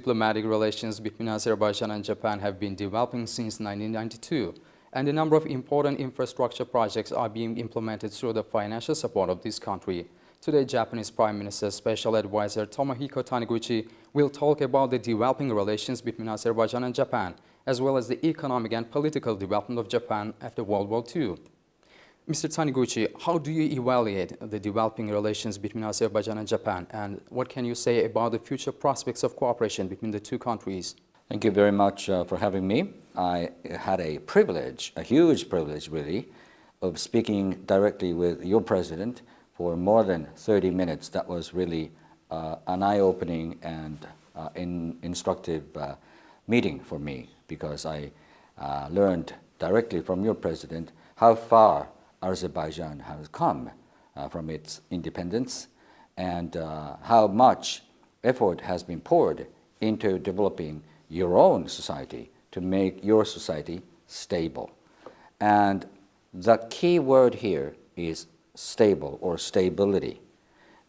diplomatic relations between Azerbaijan and Japan have been developing since 1992, and a number of important infrastructure projects are being implemented through the financial support of this country. Today, Japanese Prime Minister's Special Advisor Tomohiko Taniguchi will talk about the developing relations between Azerbaijan and Japan, as well as the economic and political development of Japan after World War II. Mr. Taniguchi, how do you evaluate the developing relations between Azerbaijan and Japan, and what can you say about the future prospects of cooperation between the two countries? Thank you very much for having me. I had a privilege, a huge privilege really, of speaking directly with your president for more than 30 minutes. That was really an eye-opening and instructive meeting for me, because I learned directly from your president how far Azerbaijan has come from its independence, and how much effort has been poured into developing your own society to make your society stable. And the key word here is stable or stability,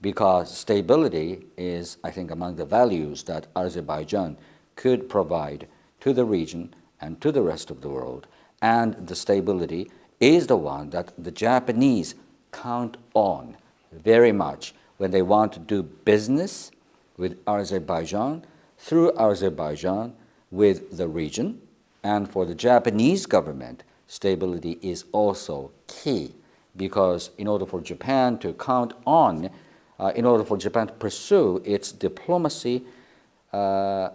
because stability is, I think, among the values that Azerbaijan could provide to the region and to the rest of the world, and the stability is the one that the Japanese count on very much when they want to do business with Azerbaijan, through Azerbaijan, with the region. And for the Japanese government, stability is also key, because in order for Japan to count on, in order for Japan to pursue its diplomacy, the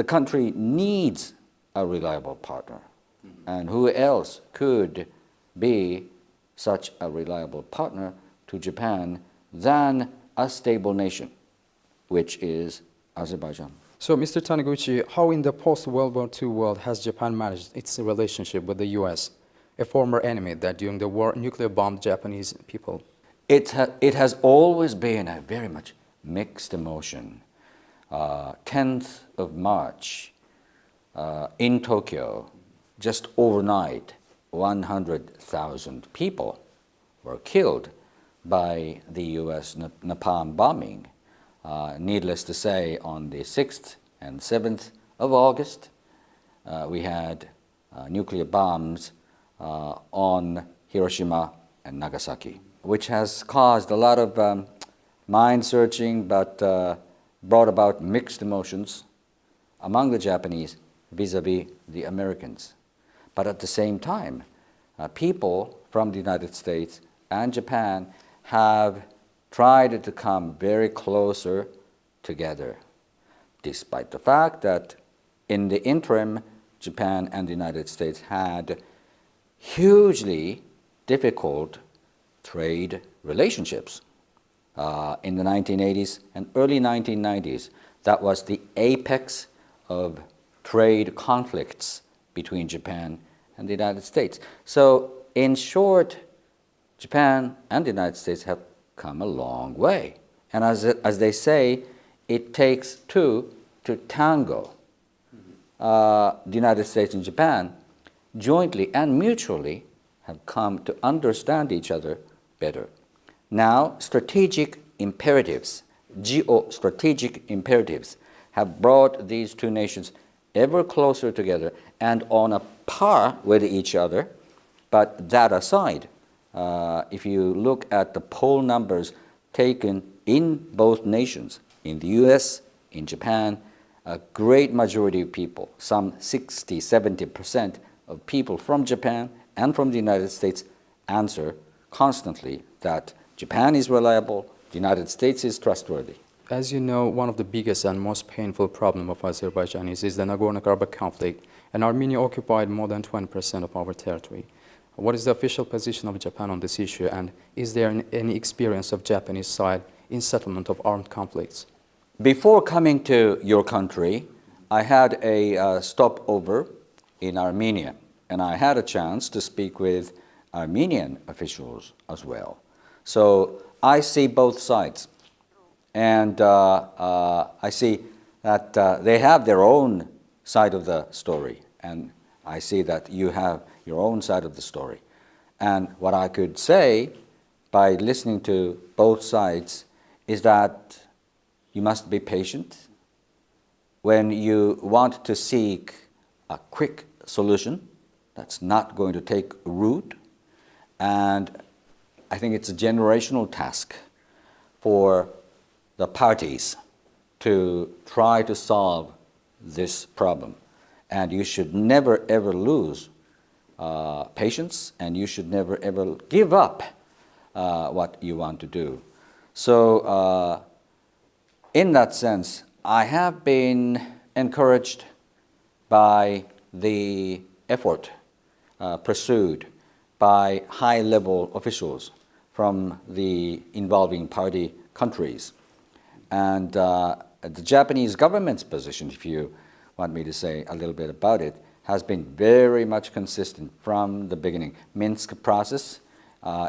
country needs a reliable partner. And who else could be such a reliable partner to Japan than a stable nation, which is Azerbaijan? So, Mr. Taniguchi, how in the post-World War II world has Japan managed its relationship with the U.S., a former enemy that during the war nuclear bombed Japanese people? It has always been a very much mixed emotion. 10th of March in Tokyo, just overnight, 100,000 people were killed by the U.S. napalm bombing. Needless to say, on the 6th and 7th of August, we had nuclear bombs on Hiroshima and Nagasaki, which has caused a lot of mind-searching, but brought about mixed emotions among the Japanese vis-a-vis the Americans. But at the same time, people from the United States and Japan have tried to come very closer together, despite the fact that in the interim, Japan and the United States had hugely difficult trade relationships. In the 1980s and early 1990s, that was the apex of trade conflicts between Japan and the United States. So, in short, Japan and the United States have come a long way. And as they say, it takes two to tango. The United States and Japan jointly and mutually have come to understand each other better. Now, strategic imperatives, geostrategic imperatives, have brought these two nations ever closer together and on a par with each other. But that aside, if you look at the poll numbers taken in both nations, in the US, in Japan, a great majority of people, some 60–70% of people from Japan and from the United States answer constantly that Japan is reliable, the United States is trustworthy. As you know, one of the biggest and most painful problems of Azerbaijan is the Nagorno-Karabakh conflict, and Armenia occupied more than 20% of our territory. What is the official position of Japan on this issue, and is there any experience of Japanese side in settlement of armed conflicts? Before coming to your country, I had a stopover in Armenia, and I had a chance to speak with Armenian officials as well. So I see both sides. And I see that they have their own side of the story, and I see that you have your own side of the story. And what I could say by listening to both sides is that you must be patient, when you want to seek a quick solution that's not going to take root, and I think it's a generational task for the parties to try to solve this problem. And you should never ever lose patience, and you should never ever give up what you want to do. So in that sense, I have been encouraged by the effort pursued by high-level officials from the involving party countries. And the Japanese government's position, if you want me to say a little bit about it, has been very much consistent from the beginning. Minsk process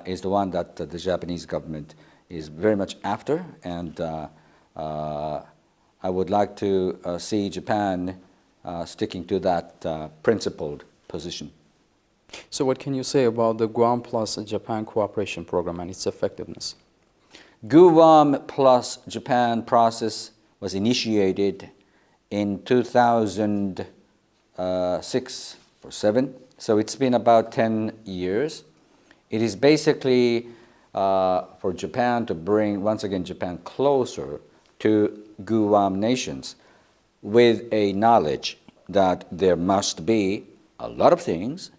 is the one that the Japanese government is very much after, and I would like to see Japan sticking to that principled position. So what can you say about the Guam plus Japan cooperation program and its effectiveness? Guam plus Japan process was initiated in 2006 or 7, so it's been about 10 years. It is basically for Japan to bring, once again, Japan closer to Guam nations with a knowledge that there must be a lot of things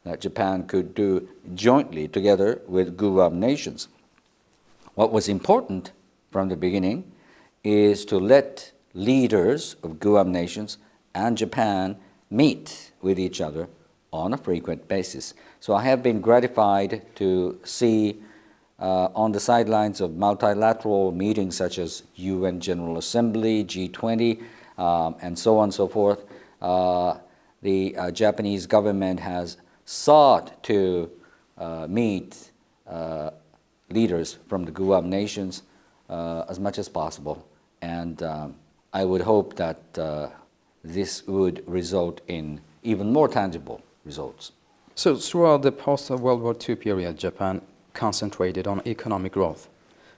that Japan could do jointly together with Guam nations. What was important from the beginning is to let leaders of Guam nations and Japan meet with each other on a frequent basis. So I have been gratified to see on the sidelines of multilateral meetings such as UN General Assembly, G20, and so on and so forth, the Japanese government has sought to meet leaders from the Guam nations as much as possible. And I would hope that this would result in even more tangible results. So throughout the post-World War II period, Japan concentrated on economic growth.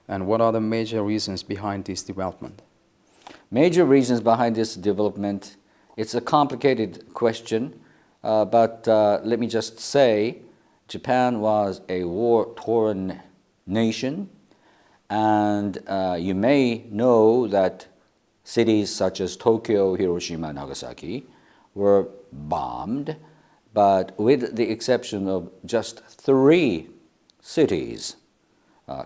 And what are the major reasons behind this development? Major reasons behind this development, it's a complicated question, but let me just say Japan was a war-torn nation, and you may know that cities such as Tokyo, Hiroshima, and Nagasaki were bombed, but with the exception of just 3 cities,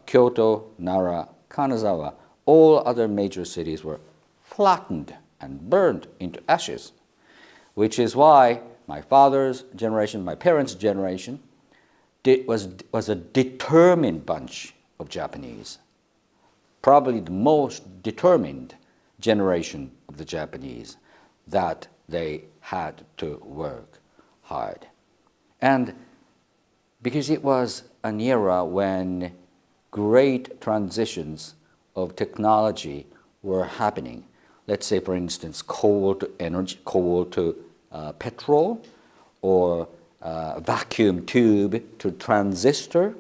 Kyoto, Nara, Kanazawa, all other major cities were flattened and burned into ashes, which is why my father's generation, my parents' generation, was a determined bunch of Japanese, probably the most determined generation of the Japanese, that they had to work hard. And because it was an era when great transitions of technology were happening, let's say, for instance, coal to energy, coal to petrol, or vacuum tube to transistor,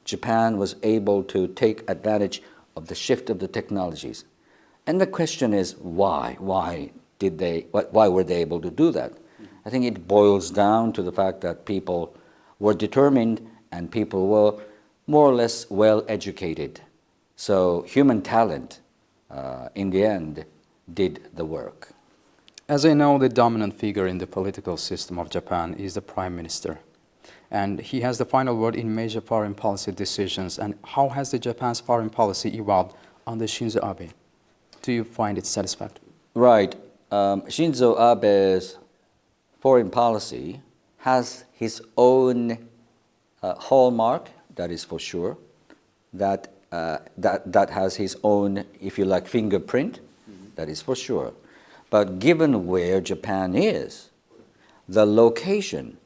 Japan was able to take advantage of the shift of the technologies. And the question is, why? Why were they able to do that? I think it boils down to the fact that people were determined and people were more or less well educated. So human talent, in the end, did the work. As I know, the dominant figure in the political system of Japan is the Prime Minister. And he has the final word in major foreign policy decisions. And how has the Japan's foreign policy evolved under Shinzo Abe? Do you find it satisfactory? Right. Shinzo Abe's foreign policy has his own hallmark, that is for sure, that has his own, if you like, fingerprint, that is for sure. But given where Japan is, the location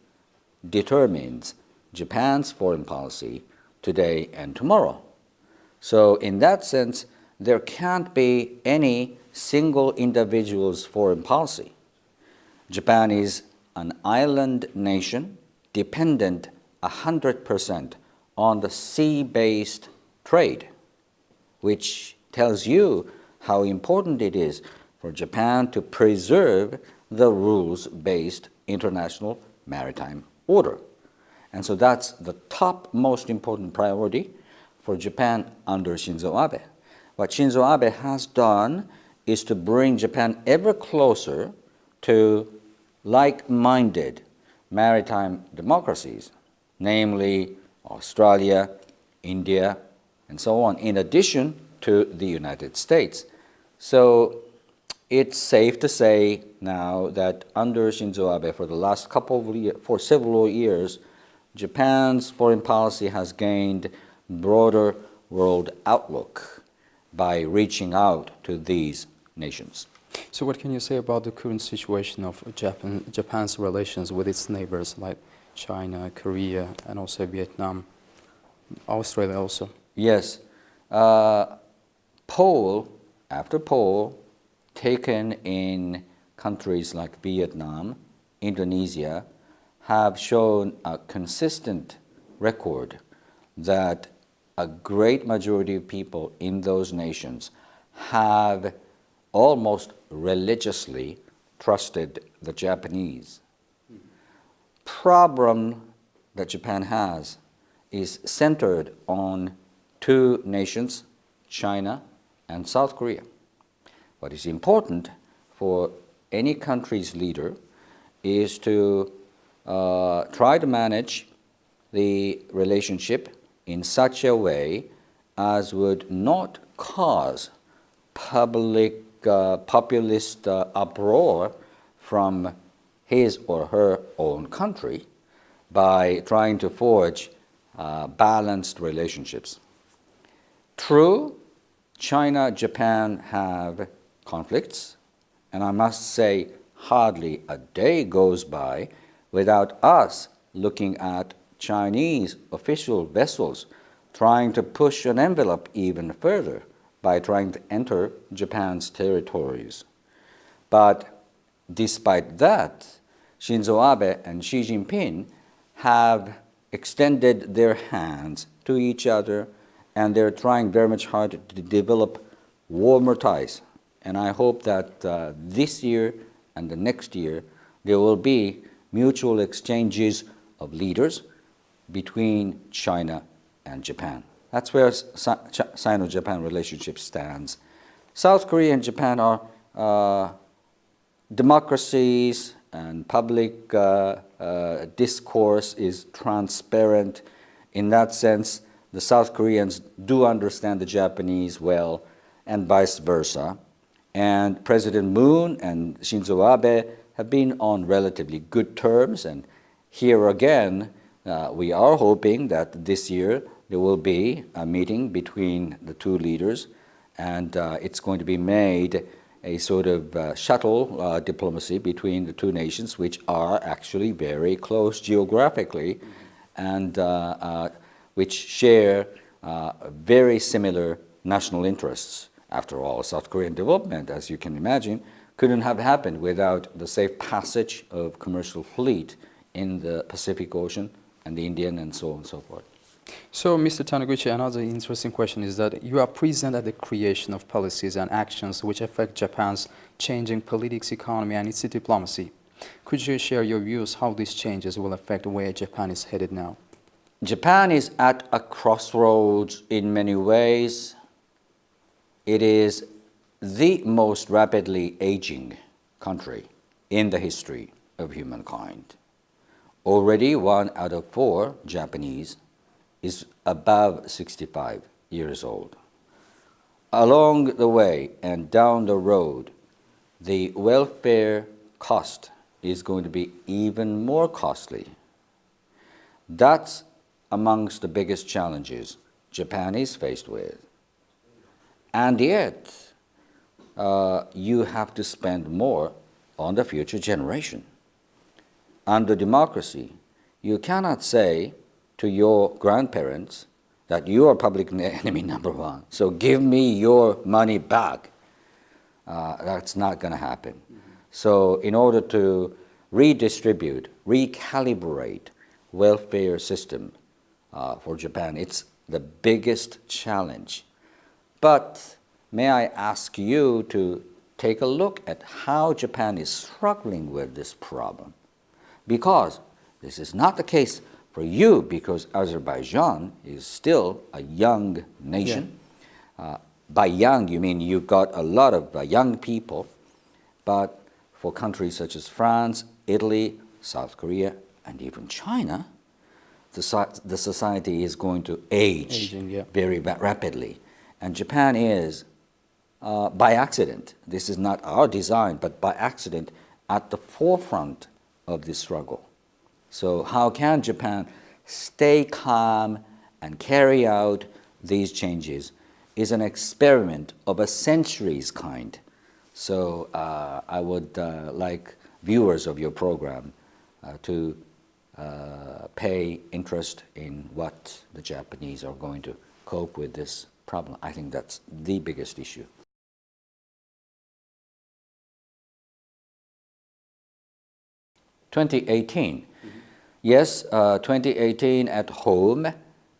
determines Japan's foreign policy today and tomorrow. So in that sense, there can't be any single individual's foreign policy. Japan is an island nation dependent 100% on the sea-based trade, which tells you how important it is for Japan to preserve the rules-based international maritime order. And so that's the top most important priority for Japan under Shinzo Abe. What Shinzo Abe has done is to bring Japan ever closer to like-minded maritime democracies, namely Australia, India, and so on, in addition to the United States. So it's safe to say now that under Shinzo Abe, for the last for several years, Japan's foreign policy has gained broader world outlook by reaching out to these nations. So what can you say about the current situation of Japan's relations with its neighbors like China, Korea, and also Vietnam, Australia also? Yes. Poll after poll taken in countries like Vietnam, Indonesia, have shown a consistent record that a great majority of people in those nations have almost religiously trusted the Japanese. Problem that Japan has is centered on two nations, China and South Korea. What is important for any country's leader is to try to manage the relationship in such a way as would not cause populist uproar from his or her own country by trying to forge balanced relationships. True, China, Japan have conflicts, and I must say hardly a day goes by without us looking at Chinese official vessels trying to push an envelope even further by trying to enter Japan's territories. But despite that, Shinzo Abe and Xi Jinping have extended their hands to each other, and they're trying very much hard to develop warmer ties. And I hope that this year and the next year there will be mutual exchanges of leaders between China and Japan. That's where Sino-Japan relationship stands. South Korea and Japan are democracies, and public discourse is transparent. In that sense, the South Koreans do understand the Japanese well, and vice versa. And President Moon and Shinzo Abe have been on relatively good terms, and here again, we are hoping that this year there will be a meeting between the two leaders, and it's going to be made a sort of shuttle diplomacy between the two nations, which are actually very close geographically, and which share very similar national interests. After all, South Korean development, as you can imagine, couldn't have happened without the safe passage of commercial fleet in the Pacific Ocean and the Indian and so on and so forth. So, Mr. Taniguchi, another interesting question is that you are present at the creation of policies and actions which affect Japan's changing politics, economy, and its diplomacy. Could you share your views how these changes will affect where Japan is headed now? Japan is at a crossroads in many ways. It is the most rapidly aging country in the history of humankind. Already 1 out of 4 Japanese is above 65 years old. Along the way and down the road, the welfare cost is going to be even more costly. That's amongst the biggest challenges Japan is faced with. And yet, you have to spend more on the future generation. Under democracy, you cannot say to your grandparents that you are public enemy number one, so give me your money back. That's not going to happen. So in order to redistribute, recalibrate welfare system for Japan, it's the biggest challenge. But may I ask you to take a look at how Japan is struggling with this problem. Because this is not the case for you, because Azerbaijan is still a young nation. Yeah. By young, you mean you've got a lot of young people, but for countries such as France, Italy, South Korea, and even China, the society is going to age very rapidly. And Japan is, by accident, this is not our design, but by accident, at the forefront of this struggle. So how can Japan stay calm and carry out these changes is an experiment of a century's kind. So I would like viewers of your program to pay interest in what the Japanese are going to cope with this problem. I think that's the biggest issue. Yes, 2018 at home,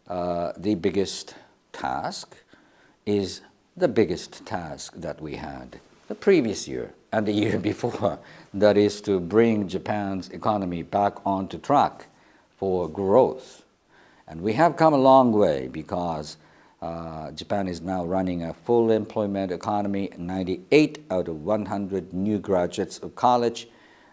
the biggest task is the biggest task that we had the previous year and the year before. That is to bring Japan's economy back onto track for growth. And we have come a long way because Japan is now running a full employment economy. 98 out of 100 new graduates of college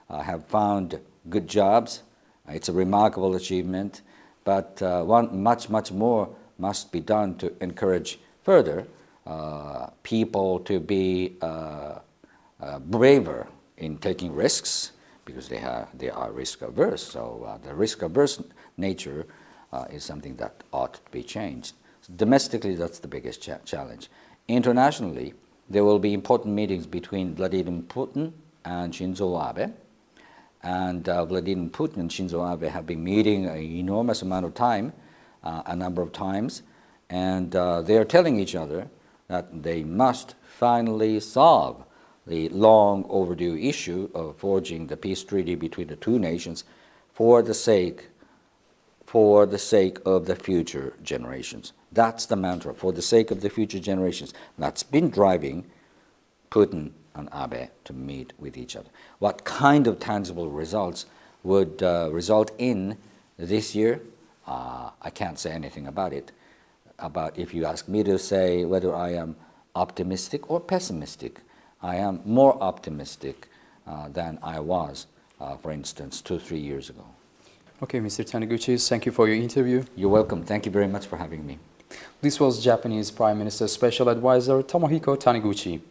have found good jobs. It's a remarkable achievement, but much more must be done to encourage further people to be braver in taking risks, because they are risk averse. So the risk averse nature is something that ought to be changed. So domestically, that's the biggest challenge. Internationally, there will be important meetings between Vladimir Putin and Shinzo Abe. And Vladimir Putin and Shinzo Abe have been meeting an enormous amount of time, a number of times, and they are telling each other that they must finally solve the long overdue issue of forging the peace treaty between the two nations for the sake of the future generations. That's the mantra, for the sake of the future generations. That's been driving Putin and Abe to meet with each other. What kind of tangible results would result in this year? I can't say anything about it. If you ask me to say whether I am optimistic or pessimistic, I am more optimistic than I was, for instance, 2-3 years ago. Okay, Mr. Taniguchi, thank you for your interview. You're welcome. Thank you very much for having me. This was Japanese Prime Minister Special Advisor Tomohiko Taniguchi.